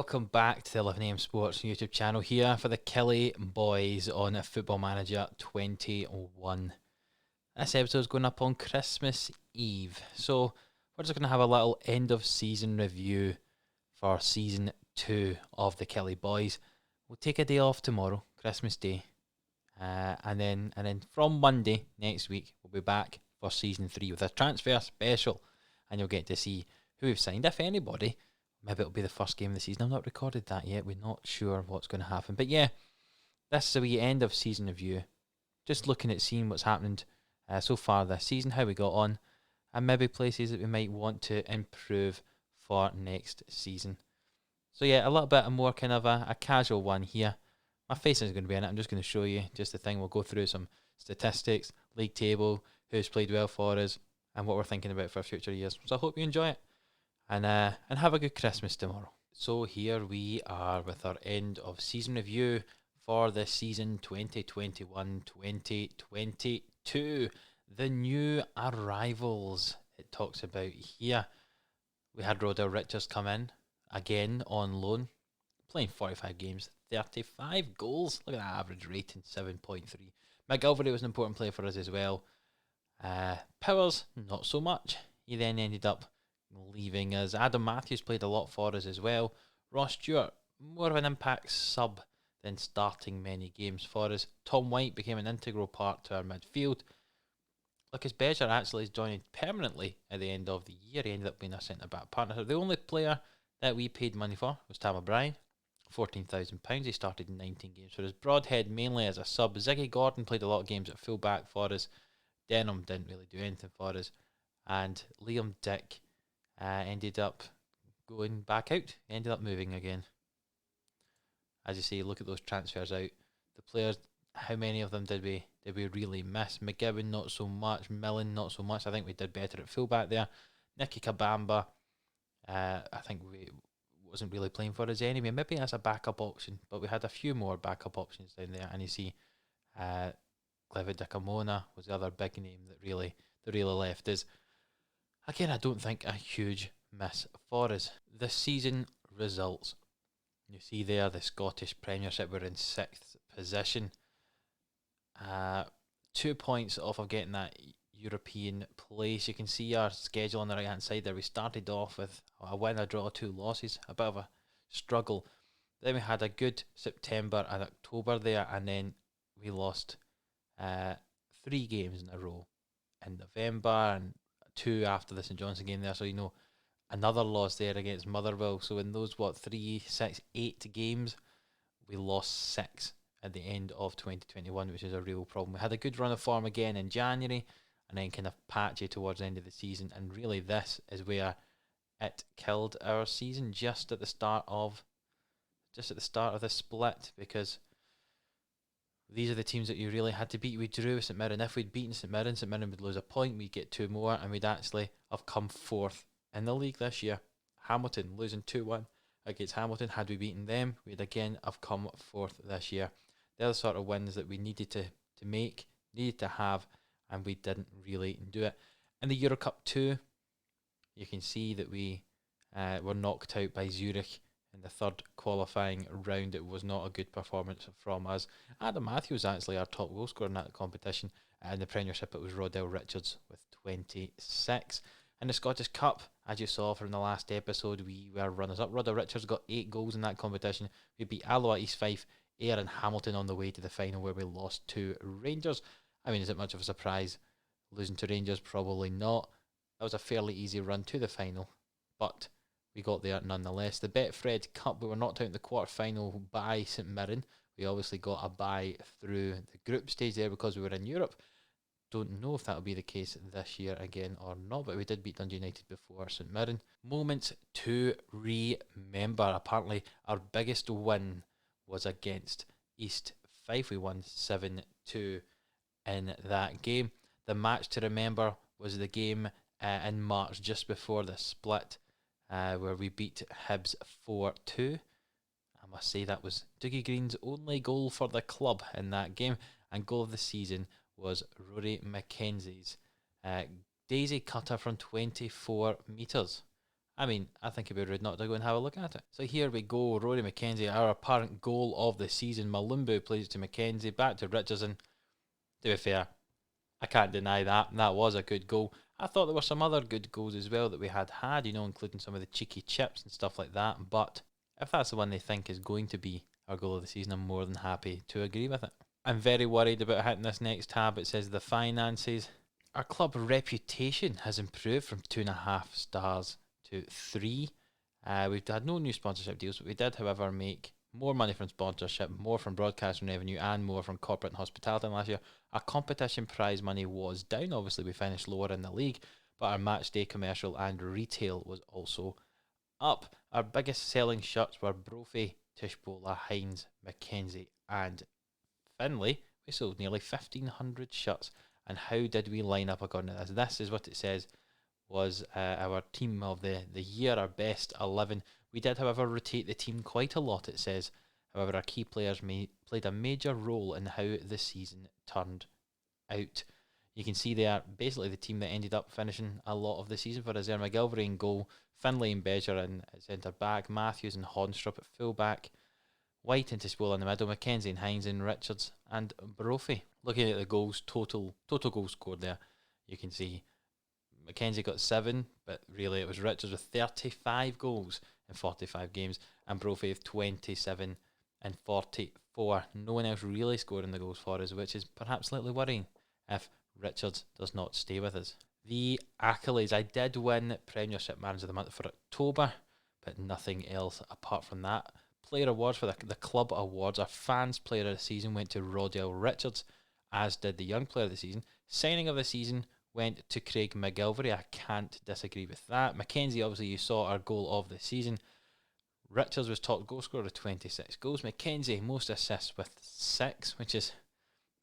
welcome back to the 11am Sports YouTube channel here for the Killie boys on Football Manager 21. This episode is going up on Christmas Eve, so we're just going to have a little end of season review for season 2 of the Killie boys. We'll take a day off tomorrow, Christmas Day, and then from Monday next week we'll be back for season 3 with a transfer special, and you'll get to see who we've signed, if anybody. Maybe it'll be the first game of the season. I've not recorded that yet. We're not sure what's going to happen. But yeah, this is a wee end of season review. Just looking at seeing what's happened so far this season, how we got on, and maybe places that we might want to improve for next season. So yeah, a little bit more kind of a casual one here. My face isn't going to be in it. I'm just going to show you just the thing. We'll go through some statistics, league table, who's played well for us, and what we're thinking about for future years. So I hope you enjoy it. And have a good Christmas tomorrow. So here we are with our end of season review for the season 2021-2022. The new arrivals it talks about here. We had Rodell Richards come in, again on loan, playing 45 games, 35 goals. Look at that average rating, 7.3. McGilvery was an important player for us as well. Powers, not so much. He then ended up leaving us. Adam Matthews played a lot for us as well. Ross Stewart, more of an impact sub than starting many games for us. Tom White became an integral part to our midfield. Lucas Bejar actually is joining permanently at the end of the year. He ended up being a centre-back partner. The only player that we paid money for was Tam O'Brien, £14,000. He started 19 games for us. Broadhead mainly as a sub. Ziggy Gordon played a lot of games at full-back for us. Denham didn't really do anything for us. And Liam Dick ended up going back out. He ended up moving again. As you see, look at those transfers out. The players, how many of them did we really miss? McGowan not so much. Millen not so much. I think we did better at fullback there. Nicky Kabamba, I think we wasn't really playing for us anyway. Maybe as a backup option, but we had a few more backup options down there. And you see, Clevitt Dickamona was the other big name that really left us. Again, I don't think a huge miss for us. The season results. You see there, the Scottish Premiership, we're in 6th position. 2 points off of getting that European place. You can see our schedule on the right hand side there. We started off with a win, a draw, 2 losses. A bit of a struggle. Then we had a good September and October there, and then we lost 3 games in a row in November and 2 after the St Johnstone game there. So, you know, another loss there against Motherwell. So in those, 3, 6, 8 games, we lost 6 at the end of 2021, which is a real problem. We had a good run of form again in January, and then kind of patchy towards the end of the season. And really this is where it killed our season, just at the start of the split, because these are the teams that you really had to beat. We drew with St Mirren. If we'd beaten St Mirren would lose a point. We'd get 2 more, and we'd actually have come 4th in the league this year. Hamilton losing 2-1 against Hamilton. Had we beaten them, we'd again have come 4th this year. They're the sort of wins that we needed to make, needed to have, and we didn't really do it. In the Euro Cup 2, you can see that we were knocked out by Zurich in the 3rd qualifying round. It was not a good performance from us. Adam Matthews actually our top goal scorer in that competition. In the Premiership, it was Rodell Richards with 26. In the Scottish Cup, as you saw from the last episode, we were runners-up. Rodell Richards got 8 goals in that competition. We beat Alloa, East Fife, Ayr and Hamilton on the way to the final, where we lost to Rangers. I mean, is it much of a surprise losing to Rangers? Probably not. That was a fairly easy run to the final, but we got there nonetheless. The Betfred Cup, we were knocked out in the quarter-final by St Mirren. We obviously got a bye through the group stage there because we were in Europe. Don't know if that'll be the case this year again or not, but we did beat Dundee United before St Mirren. Moments to remember. Apparently, our biggest win was against East Fife. We won 7-2 in that game. The match to remember was the game in March just before the split, where we beat Hibs 4-2. I must say that was Dougie Green's only goal for the club in that game, and goal of the season was Rory McKenzie's daisy cutter from 24 metres. I mean, I think it'd be rude not to go and have a look at it. So here we go, Rory McKenzie, our apparent goal of the season. Malumbu plays it to McKenzie, back to Richardson. To be fair, I can't deny that. That was a good goal. I thought there were some other good goals as well that we had, including some of the cheeky chips and stuff like that. But if that's the one they think is going to be our goal of the season, I'm more than happy to agree with it. I'm very worried about hitting this next tab. It says the finances. Our club reputation has improved from 2.5 stars to 3. We've had no new sponsorship deals, but we did, however, make more money from sponsorship, more from broadcasting revenue, and more from corporate and hospitality than last year. Our competition prize money was down. Obviously, we finished lower in the league, but our match day commercial and retail was also up. Our biggest selling shirts were Brophy, Tishbola, Hines, Mackenzie, and Finlay. We sold nearly 1,500 shirts. And how did we line up according to this? This is what it says was our team of the year, our best 11. We did, however, rotate the team quite a lot, it says. However, our key players played a major role in how the season turned out. You can see they are basically the team that ended up finishing a lot of the season for us there. McGilvery in goal, Finlay and Beger in centre back, Matthews and Hornstrup at full back, White and Tisbola in the middle, Mackenzie and Hines and Richards and Brophy. Looking at the goals, total goals scored there, you can see Mackenzie got 7, but really it was Richards with 35 goals in 45 games and Brophy with 27 and 44. No one else really scoring the goals for us, which is perhaps slightly worrying if Richards does not stay with us. The accolades. I did win Premiership Manager of the Month for October, but nothing else apart from that. Player awards for the club awards. Our fans player of the season went to Rodell Richards, as did the young player of the season. Signing of the season went to Craig McGilvery. I can't disagree with that. Mackenzie, obviously, you saw our goal of the season. Richards was top goal scorer with 26 goals. Mackenzie, most assists with 6, which is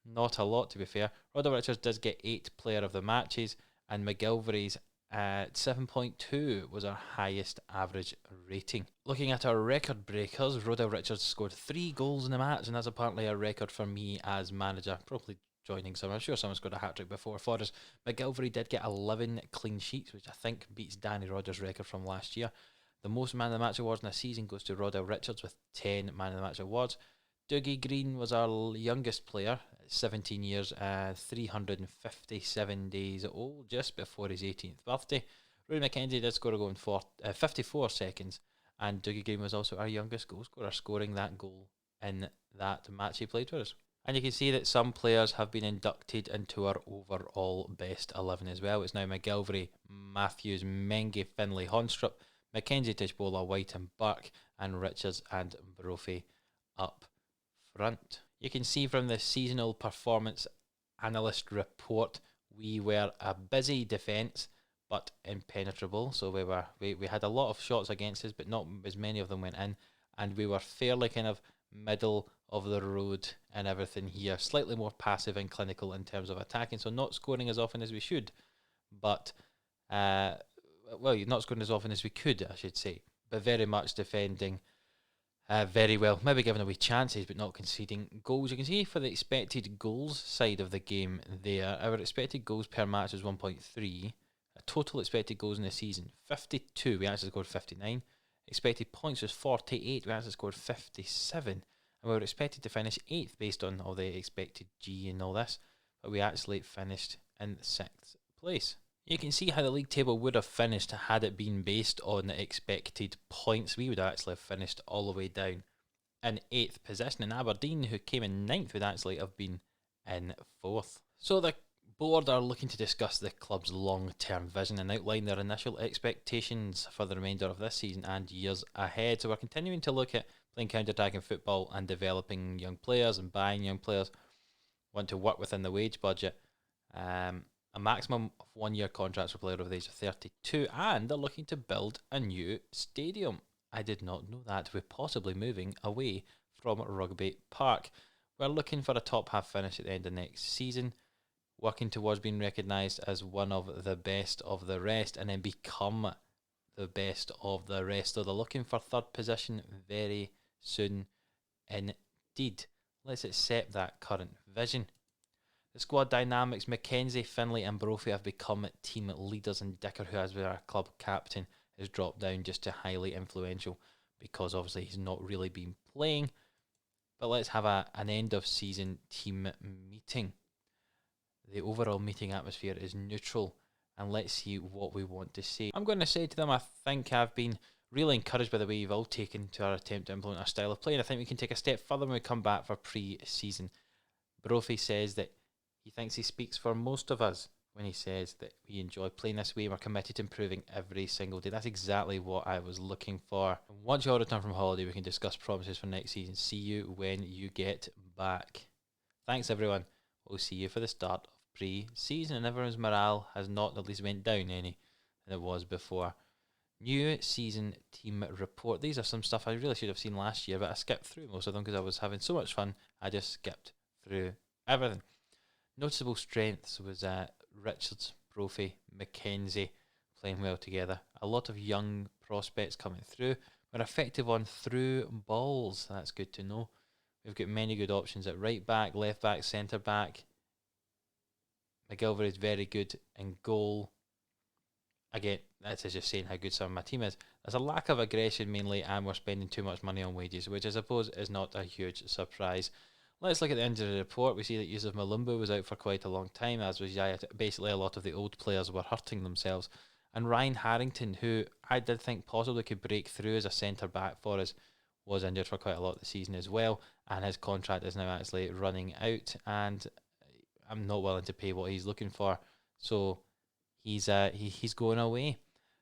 not a lot, to be fair. Rodell Richards does get 8 player of the matches, and McGilvery's 7.2 was our highest average rating. Looking at our record breakers, Rodell Richards scored 3 goals in the match, and that's apparently a record for me as manager. Probably joining some. I'm sure someone scored a hat-trick before for us. McGilvery did get 11 clean sheets, which I think beats Danny Rogers' record from last year. The most man of the match awards in a season goes to Rodell Richards with 10 man of the match awards. Dougie Green was our youngest player, 17 years, 357 days old, just before his 18th birthday. Rory McKenzie did score a goal in 54 seconds, and Dougie Green was also our youngest goal scorer, scoring that goal in that match he played for us. And you can see that some players have been inducted into our overall best 11 as well. It's now McGilvery, Matthews, Mengie, Finlay, Hornstrup, Mackenzie, Tishbola, White and Burke, and Richards and Brophy up front. You can see from the seasonal performance analyst report, we were a busy defence but impenetrable. So we had a lot of shots against us, but not as many of them went in, and we were fairly kind of middle of the road and everything here. Slightly more passive and clinical in terms of attacking, so not scoring as often as we should, but not scoring as often as we could, I should say, but very much defending very well, maybe giving away chances but not conceding goals. You can see for the expected goals side of the game there, our expected goals per match is 1.3. Total expected goals in the season 52, we actually scored 59. Expected points was 48, we actually scored 57, and we were expected to finish 8th based on all the expected G and all this, but we actually finished in 6th place. You can see how the league table would have finished had it been based on the expected points. We would actually have finished all the way down in 8th position, and Aberdeen, who came in 9th, would actually have been in 4th. So the board are looking to discuss the club's long-term vision and outline their initial expectations for the remainder of this season and years ahead. So we're continuing to look at playing counter-attacking football and developing young players and buying young players. Want to work within the wage budget. A maximum of 1-year contracts for players over the age of 32, and they're looking to build a new stadium. I did not know that. We're possibly moving away from Rugby Park. We're looking for a top half finish at the end of next season, working towards being recognised as one of the best of the rest and then become the best of the rest. So they're looking for 3rd position very soon indeed. Let's accept that current vision. The squad dynamics, Mackenzie, Finlay and Brophy have become team leaders, and Dicker, who has been our club captain, has dropped down just to highly influential, because obviously he's not really been playing. But let's have an end of season team meeting. The overall meeting atmosphere is neutral, and let's see what we want to say. I'm going to say to them, I think I've been really encouraged by the way you've all taken to our attempt to implement our style of play, and I think we can take a step further when we come back for pre-season. Brophy says that he thinks he speaks for most of us when he says that we enjoy playing this way and we're committed to improving every single day. That's exactly what I was looking for. And once you all return from holiday, we can discuss promises for next season. See you when you get back. Thanks, everyone. We'll see you for the start of pre-season, and everyone's morale has not at least went down any than it was before. New season team report. These are some stuff I really should have seen last year, but I skipped through most of them because I was having so much fun. I just skipped through everything. Noticeable strengths was Richards, Brophy, McKenzie playing well together. A lot of young prospects coming through. We're effective on through balls. That's good to know. We've got many good options at right back, left back, centre back. McGilver is very good in goal. Again, that's just saying how good some of my team is. There's a lack of aggression mainly, and we're spending too much money on wages, which I suppose is not a huge surprise. Let's look at the injury report. We see that Yusuf Malumbu was out for quite a long time, as was Yaya. Basically, a lot of the old players were hurting themselves. And Ryan Harrington, who I did think possibly could break through as a centre-back for us, was injured for quite a lot of the season as well. And his contract is now actually running out, and I'm not willing to pay what he's looking for. So he's going away.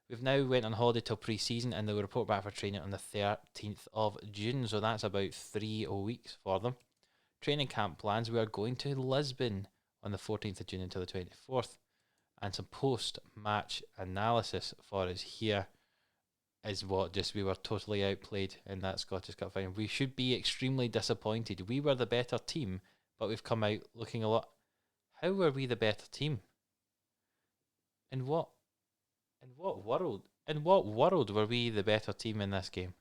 We've now went on holiday till pre-season, and they'll report back for training on the 13th of June. So that's about 3 weeks for them. Training camp plans. We are going to Lisbon on the 14th of June until the 24th. And some post-match analysis for us here is what just we were totally outplayed in that Scottish Cup final. We should be extremely disappointed. We were the better team, but we've come out looking a lot. How were we the better team? In what world were we the better team in this game?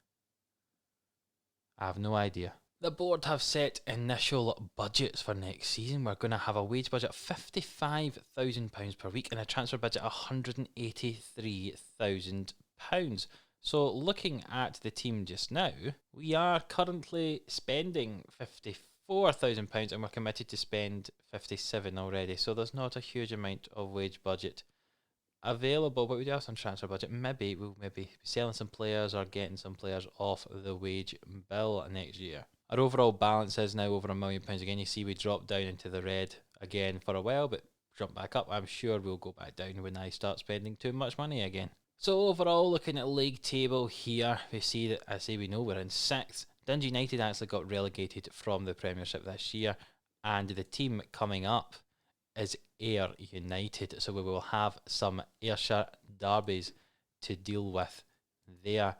I have no idea. The board have set initial budgets for next season. We're going to have a wage budget of £55,000 per week and a transfer budget of £183,000. So looking at the team just now, we are currently spending £54,000 and we're committed to spend £57,000 already. So there's not a huge amount of wage budget available, but we do have some transfer budget. Maybe we'll be selling some players or getting some players off the wage bill next year. Our overall balance is now over £1 million again. You see we dropped down into the red again for a while, but jump back up. I'm sure we'll go back down when I start spending too much money again. So overall, looking at league table here, we see that, we know we're in 6th. Dundee United actually got relegated from the Premiership this year, and the team coming up is Ayr United. So we will have some Ayrshire derbies to deal with there.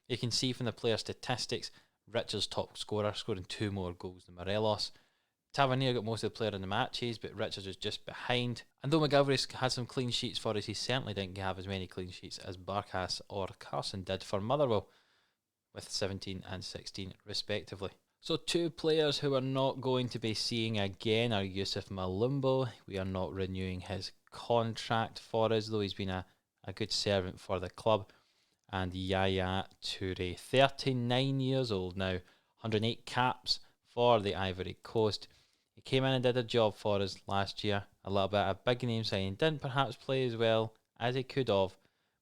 You can see from the player statistics, Richards top scorer, scoring 2 more goals than Morelos. Tavernier got most of the player in the matches, but Richards was just behind. And though McGilvery had some clean sheets for us, he certainly didn't have as many clean sheets as Barkas or Carson did for Motherwell, with 17 and 16 respectively. So 2 players who are not going to be seeing again are Yusuf Malumbo. We are not renewing his contract for us, though he's been a good servant for the club. And Yaya Toure, 39 years old now, 108 caps for the Ivory Coast. He came in and did a job for us last year, a little bit of big name signing. Didn't perhaps play as well as he could have,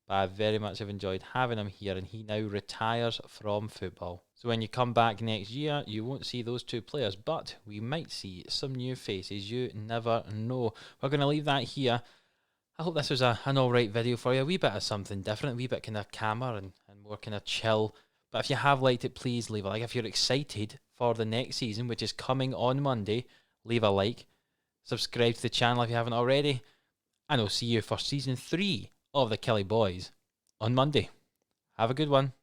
but I very much have enjoyed having him here, and he now retires from football. So when you come back next year, you won't see those 2 players, but we might see some new faces. You never know. We're going to leave that here. I hope this was an alright video for you. A wee bit of something different, a wee bit kind of calmer and more kind of chill. But if you have liked it, please leave a like. If you're excited for the next season, which is coming on Monday, leave a like. Subscribe to the channel if you haven't already. And I'll see you for season 3 of the Killie Boys on Monday. Have a good one.